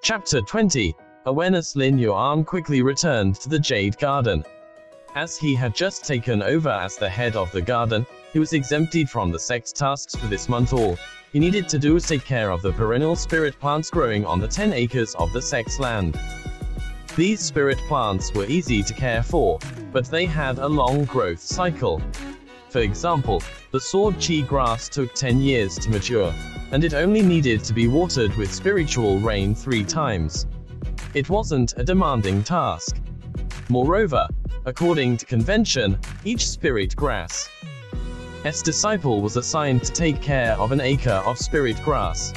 Chapter 20. Awareness. Lin Yuan quickly returned to the Jade Garden. As he had just taken over as the head of the garden, he was exempted from the sect's tasks for this month. All he needed to do was take care of the perennial spirit plants growing on the 10 acres of the sect's land. These spirit plants were easy to care for, but they had a long growth cycle. For example, the sword qi grass took 10 years to mature, and it only needed to be watered with spiritual rain 3 times. It wasn't a demanding task. Moreover, according to convention, each spirit grass's disciple was assigned to take care of an acre of spirit grass.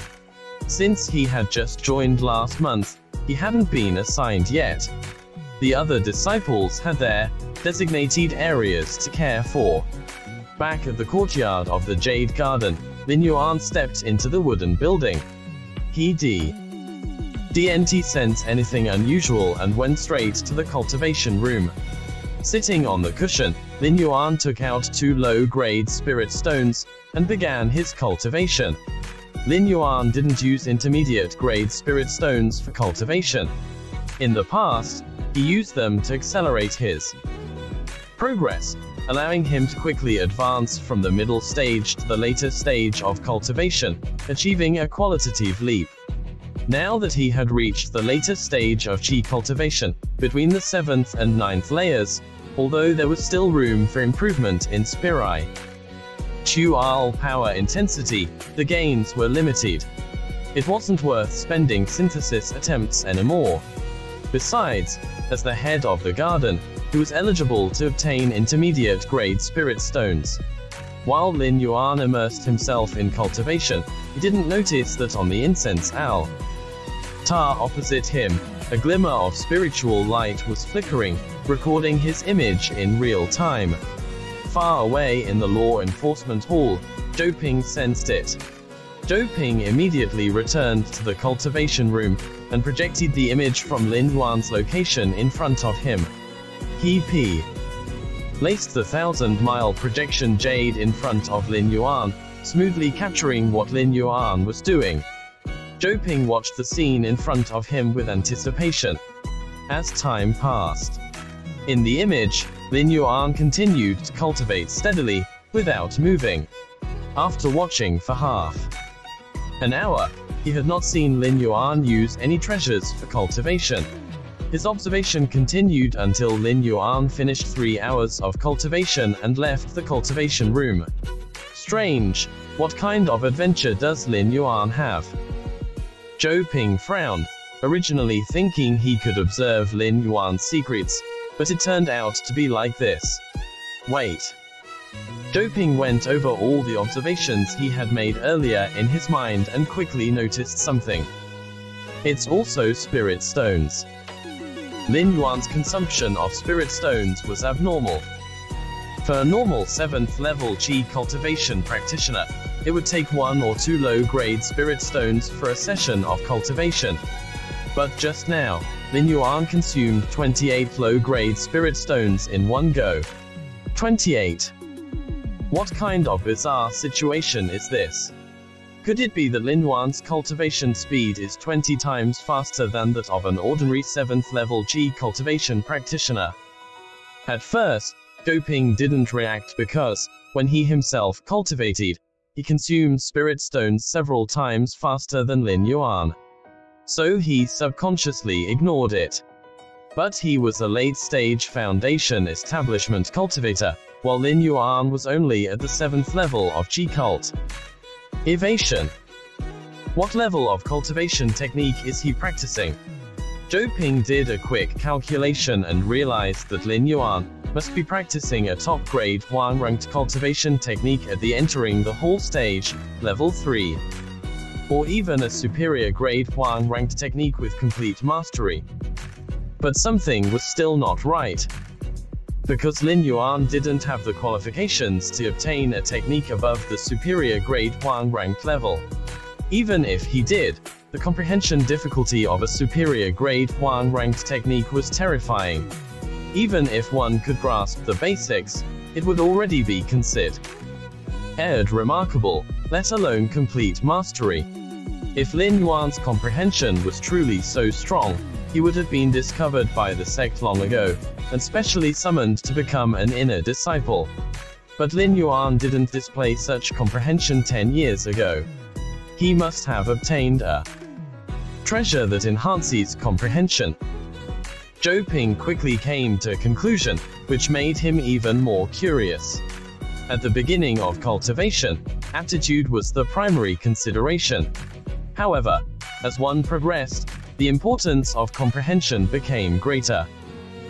Since he had just joined last month, he hadn't been assigned yet. The other disciples had their designated areas to care for. Back at the courtyard of the Jade Garden, Lin Yuan stepped into the wooden building. He didn't sense anything unusual and went straight to the cultivation room. Sitting on the cushion, Lin Yuan took out 2 low-grade spirit stones and began his cultivation. Lin Yuan didn't use intermediate-grade spirit stones for cultivation. In the past, he used them to accelerate his progress, allowing him to quickly advance from the middle stage to the later stage of cultivation, achieving a qualitative leap. Now that he had reached the later stage of qi cultivation, between the 7th and 9th layers, although there was still room for improvement in spiri Chual power intensity, the gains were limited. It wasn't worth spending synthesis attempts anymore. Besides, as the head of the garden, he was eligible to obtain intermediate-grade spirit stones. While Lin Yuan immersed himself in cultivation, he didn't notice that on the incense altar opposite him, a glimmer of spiritual light was flickering, recording his image in real time. Far away in the law enforcement hall, Zhou Ping sensed it. Zhou Ping immediately returned to the cultivation room and projected the image from Lin Yuan's location in front of him. He placed the 1,000-mile projection jade in front of Lin Yuan, smoothly capturing what Lin Yuan was doing. Zhou Ping watched the scene in front of him with anticipation. As time passed, in the image, Lin Yuan continued to cultivate steadily, without moving. After watching for half an hour, he had not seen Lin Yuan use any treasures for cultivation. His observation continued until Lin Yuan finished 3 hours of cultivation and left the cultivation room. Strange, what kind of adventure does Lin Yuan have? Zhou Ping frowned, originally thinking he could observe Lin Yuan's secrets, but it turned out to be like this. Wait. Zhou Ping went over all the observations he had made earlier in his mind and quickly noticed something. It's also spirit stones. Lin Yuan's consumption of spirit stones was abnormal. For a normal 7th level qi cultivation practitioner, it would take 1 or 2 low-grade spirit stones for a session of cultivation. But just now, Lin Yuan consumed 28 low-grade spirit stones in one go. 28. What kind of bizarre situation is this? Could it be that Lin Yuan's cultivation speed is 20 times faster than that of an ordinary 7th level qi cultivation practitioner? At first, Zhou Ping didn't react because, when he himself cultivated, he consumed spirit stones several times faster than Lin Yuan. So he subconsciously ignored it. But he was a late-stage foundation establishment cultivator, while Lin Yuan was only at the 7th level of qi cult. Evasion. What level of cultivation technique is he practicing? Zhou Ping did a quick calculation and realized that Lin Yuan must be practicing a top-grade Huang-ranked cultivation technique at the entering the hall stage, level 3. Or even a superior-grade Huang-ranked technique with complete mastery. But something was still not right. Because Lin Yuan didn't have the qualifications to obtain a technique above the superior-grade Huang-ranked level. Even if he did, the comprehension difficulty of a superior-grade Huang-ranked technique was terrifying. Even if one could grasp the basics, it would already be considered remarkable, let alone complete mastery. If Lin Yuan's comprehension was truly so strong, he would have been discovered by the sect long ago, and specially summoned to become an inner disciple. But Lin Yuan didn't display such comprehension 10 years ago. He must have obtained a treasure that enhances comprehension. Zhou Ping quickly came to a conclusion, which made him even more curious. At the beginning of cultivation, aptitude was the primary consideration. However, as one progressed, the importance of comprehension became greater.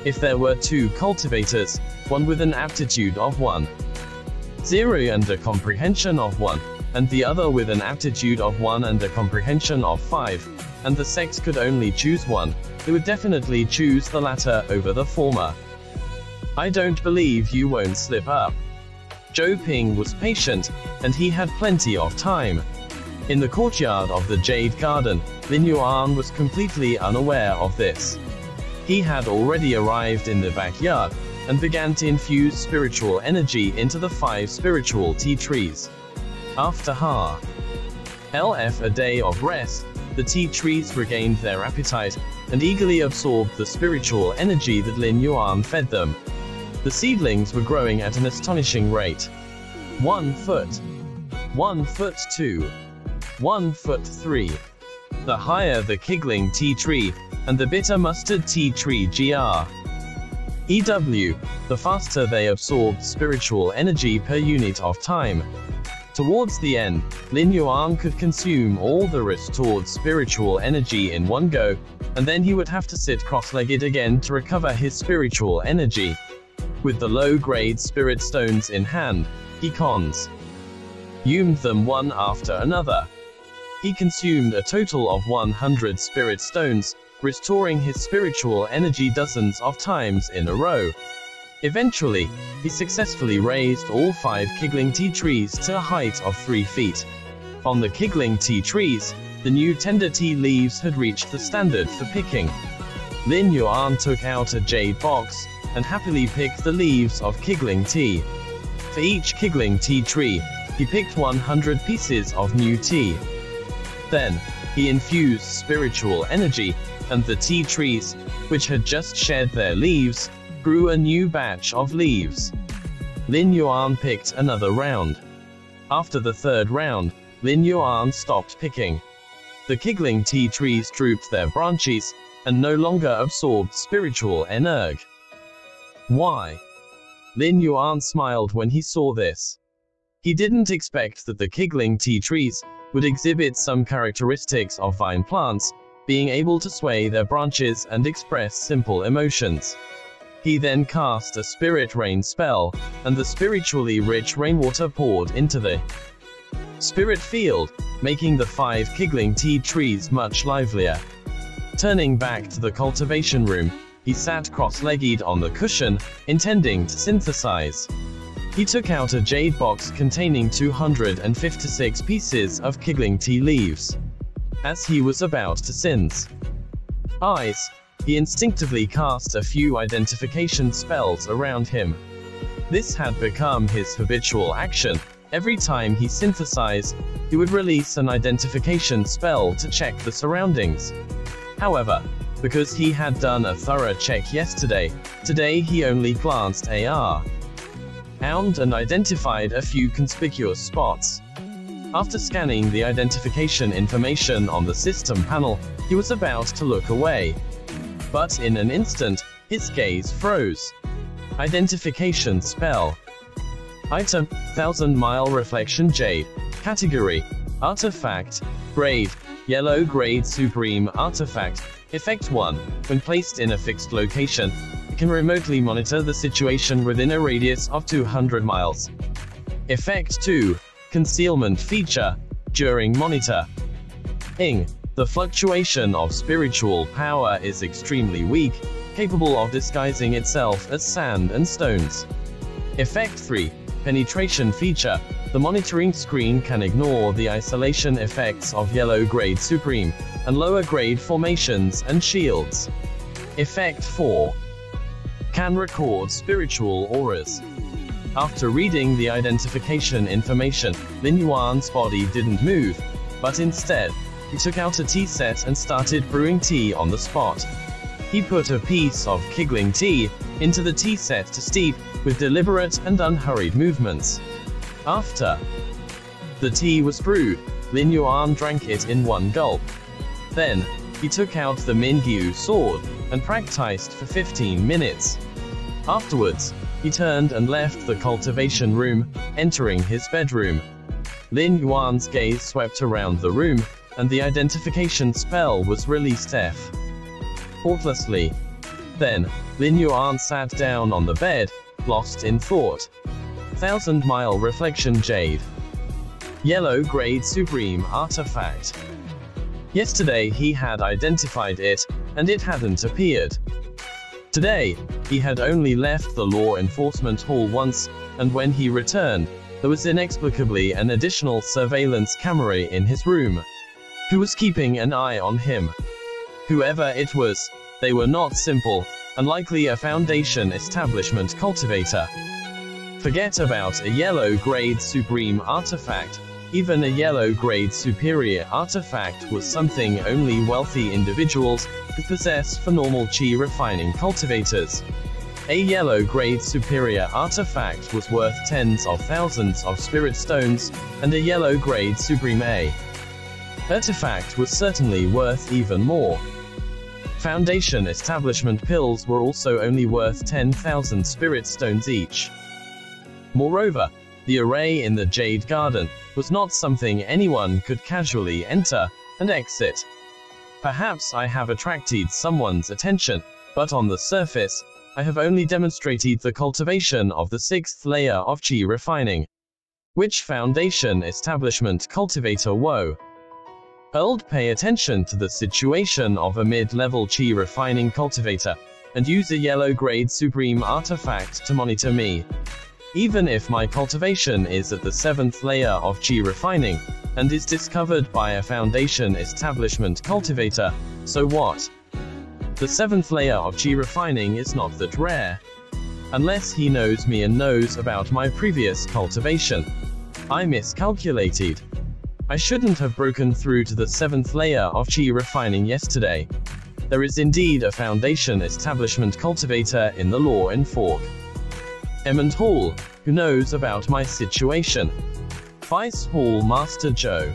If there were 2 cultivators, one with an aptitude of 1.0 and a comprehension of 1, and the other with an aptitude of 1 and a comprehension of 5, and the sect could only choose one, they would definitely choose the latter over the former. I don't believe you won't slip up. Zhou Ping was patient, and he had plenty of time. In the courtyard of the Jade Garden, Lin Yuan was completely unaware of this. He had already arrived in the backyard, and began to infuse spiritual energy into the 5 spiritual tea trees. After a day of rest, the tea trees regained their appetite, and eagerly absorbed the spiritual energy that Lin Yuan fed them. The seedlings were growing at an astonishing rate. 1 foot, 1 foot 2, 1 foot 3. The higher the Qigling tea tree, and the bitter mustard tea tree GR. EW, the faster they absorbed spiritual energy per unit of time. Towards the end, Lin Yuan could consume all the restored spiritual energy in one go, and then he would have to sit cross-legged again to recover his spiritual energy. With the low-grade spirit stones in hand, he consumed them one after another. He consumed a total of 100 spirit stones, restoring his spiritual energy dozens of times in a row. Eventually, he successfully raised all 5 Qigling tea trees to a height of 3 feet. On the Qigling tea trees, the new tender tea leaves had reached the standard for picking. Lin Yuan took out a jade box, and happily picked the leaves of Qigling tea. For each Qigling tea tree, he picked 100 pieces of new tea. Then, he infused spiritual energy, and the tea trees, which had just shed their leaves, grew a new batch of leaves. Lin Yuan picked another round. After the 3rd round, Lin Yuan stopped picking. The Qigling tea trees drooped their branches, and no longer absorbed spiritual energy. Why? Lin Yuan smiled when he saw this. He didn't expect that the Qigling tea trees would exhibit some characteristics of vine plants, being able to sway their branches and express simple emotions. He then cast a spirit rain spell, and the spiritually rich rainwater poured into the spirit field, making the 5 Qigling tea trees much livelier. Turning back to the cultivation room, he sat cross-legged on the cushion, intending to synthesize. He took out a jade box containing 256 pieces of Qigling tea leaves. As he was about to synthesize, he instinctively cast a few identification spells around him. This had become his habitual action. Every time he synthesized, he would release an identification spell to check the surroundings. However, because he had done a thorough check yesterday, today he only glanced around and identified a few conspicuous spots. After scanning the identification information on the system panel, he was about to look away. But in an instant, his gaze froze. Identification spell. Item, 1000-mile reflection jade. Category, artifact. Grade, yellow grade supreme artifact. Effect 1. When placed in a fixed location, it can remotely monitor the situation within a radius of 200 miles. Effect 2. Concealment feature. During monitoring, the fluctuation of spiritual power is extremely weak, capable of disguising itself as sand and stones. Effect 3. Penetration feature. The monitoring screen can ignore the isolation effects of yellow-grade supreme and lower-grade formations and shields. Effect 4. Can record spiritual auras. After reading the identification information, Lin Yuan's body didn't move, but instead, he took out a tea set and started brewing tea on the spot. He put a piece of Kigling tea into the tea set to steep, with deliberate and unhurried movements. After the tea was brewed, Lin Yuan drank it in one gulp. Then, he took out the Mingyu sword and practiced for 15 minutes. Afterwards, he turned and left the cultivation room, entering his bedroom. Lin Yuan's gaze swept around the room, and the identification spell was released effortlessly. Then, Lin Yuan sat down on the bed, lost in thought. 1000-mile reflection jade. Yellow grade supreme artifact. Yesterday he had identified it, and it hadn't appeared. Today, he had only left the law enforcement hall once, and when he returned, there was inexplicably an additional surveillance camera in his room. Who was keeping an eye on him? Whoever it was, they were not simple, and likely a Foundation establishment cultivator. Forget about a yellow-grade supreme artifact. Even a yellow-grade superior artifact was something only wealthy individuals could possess for normal chi refining cultivators. A yellow-grade superior artifact was worth tens of thousands of spirit stones, and a yellow-grade supreme artifact was certainly worth even more. Foundation establishment pills were also only worth 10,000 spirit stones each. Moreover, the array in the Jade Garden was not something anyone could casually enter and exit. Perhaps I have attracted someone's attention, but on the surface, I have only demonstrated the cultivation of the 6th layer of Qi refining. Which Foundation establishment cultivator woe? I'll pay attention to the situation of a mid-level Qi refining cultivator, and use a yellow-grade supreme artifact to monitor me. Even if my cultivation is at the 7th layer of Qi refining, and is discovered by a Foundation establishment cultivator, so what? The 7th layer of Qi refining is not that rare. Unless he knows me and knows about my previous cultivation. I miscalculated. I shouldn't have broken through to the 7th layer of Qi refining yesterday. There is indeed a Foundation establishment cultivator in the Law and Fork Emmond Hall, who knows about my situation. Vice Hall Master Joe.